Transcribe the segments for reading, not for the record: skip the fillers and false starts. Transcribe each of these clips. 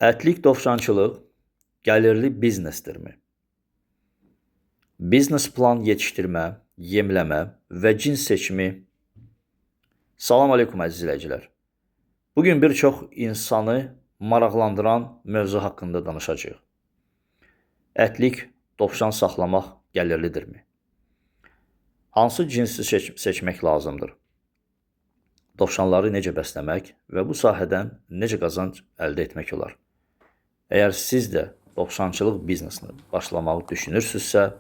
Ətlik dovşançılıq gəlirli biznesdirmi? Biznes plan yetişdirmə, yemləmə və cins seçimi. Salam aleykum əziz izləyicilər. Bugün bir çox insanı maraqlandıran mövzu haqqında danışacağıq. Ətlik dovşan saxlamaq gəlirlidirmi? Hansı cinsi seçmək lazımdır? Dovşanları necə bəsləmək və bu sahədən necə qazanc əldə etmək olar? Əgər siz də dovşançılıq biznesini başlamağı düşünürsünüzsə,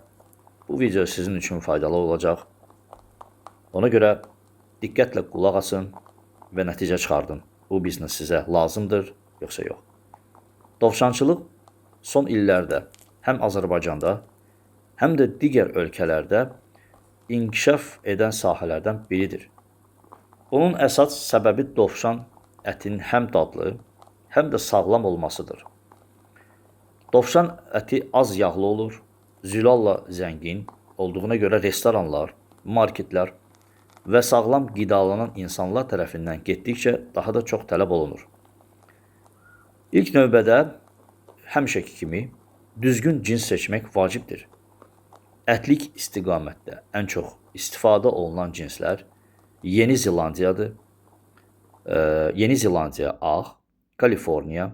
bu video sizin üçün faydalı olacaq. Ona görə diqqətlə qulaq asın və nəticə çıxardın. Bu biznes sizə lazımdır, yoxsa yox. Dovşançılıq son illərdə həm Azərbaycanda, həm də digər ölkələrdə inkişaf edən sahələrdən biridir. Bunun əsas səbəbi dovşan ətinin həm dadlı, həm də sağlam olmasıdır. Dovşan əti az yağlı olur, zülalla zəngin olduğuna görə restoranlar, marketlər və sağlam qidalanan insanlar tərəfindən getdikcə daha da çox tələb olunur. İlk növbədə həmişəki kimi düzgün cins seçmək vacibdir. Ətlik istiqamətdə ən çox istifadə olunan cinslər Yeni Zelandiyadır, Yeni Zelandiya ağ, Kaliforniya,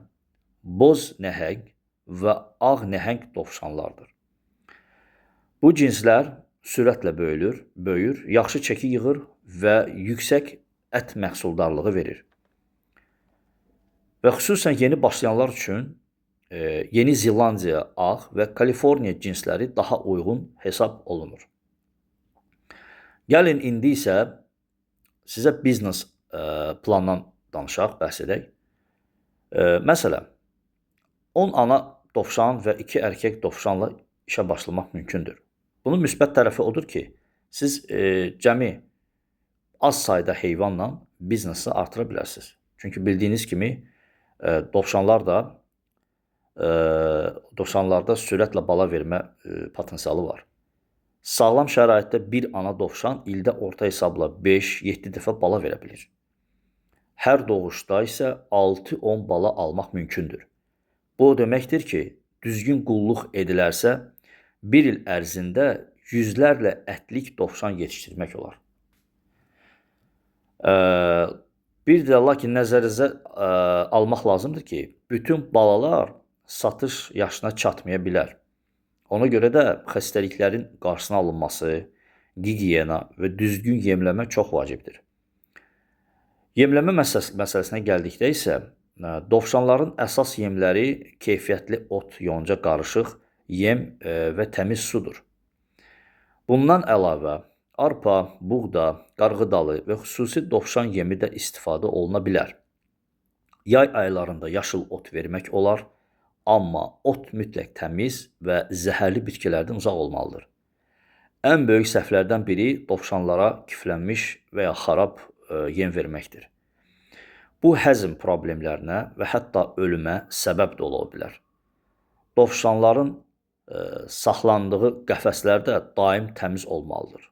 boz nəhəng və ağ nəhəng dovşanlardır. Bu cinslər sürətlə böyür, yaxşı çəki yığır və yüksək ət məhsuldarlığı verir. Və xüsusən yeni başlayanlar üçün Yeni Zelandiya ağ və Kaliforniya cinsləri daha uyğun hesab olunur. Gəlin indi isə sizə biznes plandan danışaq, bəhs edək. Məsələn, 10 ana dovşan və 2 erkək dovşanla işə başlamaq mümkündür. Bunun müsbət tərəfi odur ki, siz cəmi az sayda heyvanla biznesi artıra bilərsiniz. Çünki bildiyiniz kimi dovşanlarda sürətlə bala vermə potensialı var. Sağlam şəraitdə bir ana dovşan ildə orta hesabla 5-7 dəfə bala verə bilir. Hər doğuşda isə 6-10 bala almaq mümkündür. Bu deməkdir ki, düzgün qulluq edilərsə, bir il ərzində yüzlərlə ətlik dovşan yetişdirmək olar. Bir də lakin nəzərinizə almaq lazımdır ki, bütün balalar satış yaşına çatmaya bilər. Ona görə də xəstəliklərin qarşısına alınması, gigiyena və düzgün yemləmə çox vacibdir. Yemləmə məsələsinə gəldikdə isə, dovşanların əsas yemləri keyfiyyətli ot, yonca, qarışıq yem və təmiz sudur. Bundan əlavə, arpa, buğda, qarğıdalı və xüsusi dovşan yemi də istifadə oluna bilər. Yay aylarında yaşıl ot vermək olar, amma ot mütləq təmiz və zəhərli bitkilərdən uzaq olmalıdır. Ən böyük səhvlərdən biri dovşanlara kiflənmiş və ya xarab yem verməkdir. Bu həzm problemlərinə və hətta ölümə səbəb də ola bilər. Dovşanların saxlandığı qəfəslər də daim təmiz olmalıdır.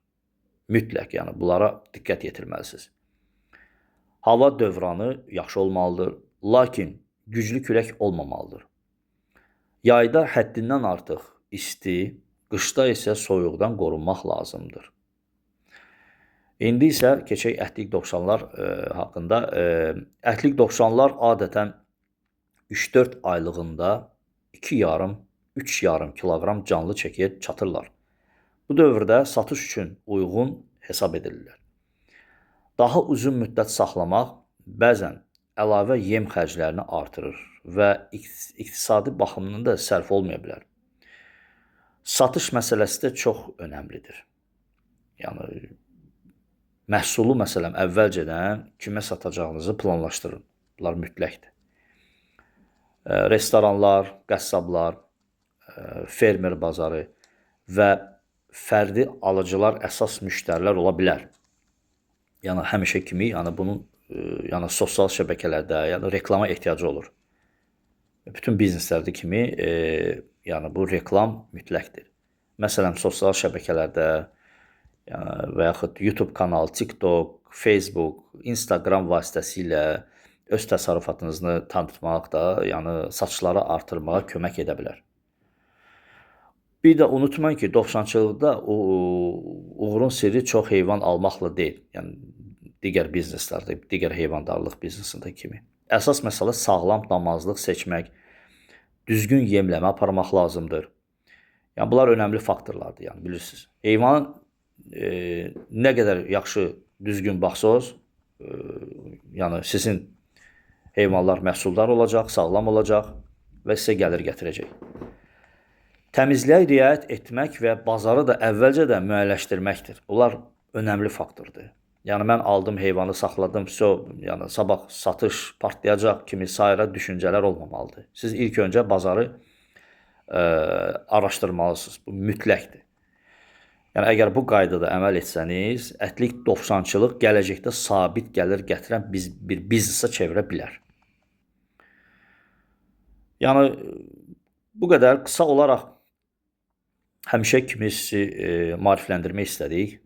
Mütləq, yəni bunlara diqqət yetirməlisiniz. Hava dövranı yaxşı olmalıdır, lakin güclü külək olmamalıdır. Yayda həddindən artıq isti, qışda isə soyuqdan qorunmaq lazımdır. İndi isə keçək ətlik dovşanlar haqqında. Ətlik dovşanlar adətən 3-4 aylığında 2,5-3,5 kiloqram canlı çəkiyə çatırlar. Bu dövrdə satış üçün uyğun hesab edilirlər. Daha uzun müddət saxlamaq bəzən əlavə yem xərclərini artırır və iqtisadi baxımından da sərf olmaya bilər. Satış məsələsi də çox önəmlidir. Yəni, məhsulu məsələn əvvəlcədən kimə satacağınızı planlaşdırın. Bunlar mütləqdir. Restoranlar, qəssablar, fermer bazarı və fərdi alıcılar əsas müştərilər ola bilər. Yəni, həmişə kimi bunun sosial şəbəkələrdə reklama ehtiyacı olur. Bütün bizneslərdə kimi bu reklam mütləqdir. Məsələn, sosial şəbəkələrdə və yaxud YouTube kanalı, TikTok, Facebook, Instagram vasitəsilə öz təsərrüfatınızı tanıtmaqda, yəni satışları artırmağa kömək edə bilər. Bir də unutmayın ki, dovşançılıqda uğurun sirri çox heyvan almaqla deyil. Yəni digər bizneslərdə, digər heyvandarlıq biznesində kimi. Əsas məsələ sağlam damazlıq seçmək, düzgün yemləmə aparmaq lazımdır. Yəni bunlar önəmli faktorlardır, yəni bilirsiniz. Heyvanın nə qədər yaxşı, düzgün baxsaz, yəni sizin heyvanlar məhsuldar olacaq, sağlam olacaq və sizə gəlir gətirəcək. Təmizliyə riayət etmək və bazarı da əvvəlcə də müəyyənləşdirməkdir. Bunlar önəmli faktordur. Yəni mən aldım heyvanı, saxladım, yəni sabah satış partlayacaq kimi sairə düşüncələr olmamalıdır. Siz ilk öncə bazarı araşdırmalısınız. Bu mütləqdir. Yəni əgər bu qaydada əməl etsəniz, ətlik dovşançılıq gələcəkdə sabit gəlir gətirən bir biznesə çevirə bilər. Yəni bu qədər qısa olaraq həmişə kimi sizi maarifləndirmək istədik.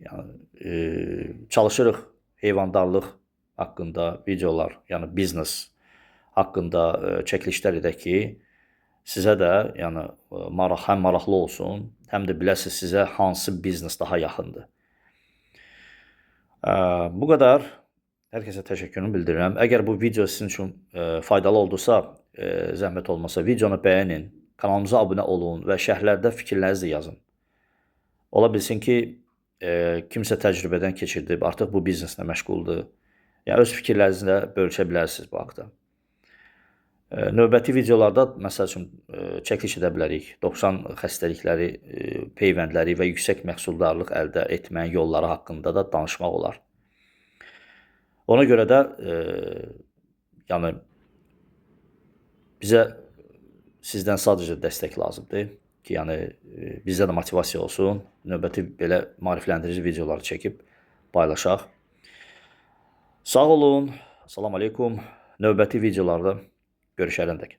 Yəni çalışırıq heyvandarlıq haqqında videolar, yəni biznes haqqında çəkilişlər edək ki, sizə də yəni həm maraqlı olsun, həm də biləsiniz sizə hansı biznes daha yaxındır. Bu qədər. Hər kəsə təşəkkürümü bildirirəm. Əgər bu video sizin üçün faydalı oldusa, zəhmət olmasa videonu bəyənin, kanalımıza abunə olun və şərhlərdə fikirlərinizi yazın. Ola bilsin ki, kimsə təcrübədən keçirdib, artıq bu bizneslə məşğuldur. Yəni öz fikirlərinizi də bölüşə bilərsiniz bu haqda. Növbəti videolarda məsəl üçün çəkiliş edə bilərik. Dovşan xəstəlikləri, peyvəndləri və yüksək məhsuldarlıq əldə etməyin yolları haqqında da danışmaq olar. Ona görə də yəni bizə sizdən sadəcə dəstək lazımdır ki, yəni bizdə də motivasiya olsun. Növbəti belə maarifləndirici videoları çəkib paylaşaq. Sağ olun. Salam aleykum. Növbəti videolarda görüşərəndək.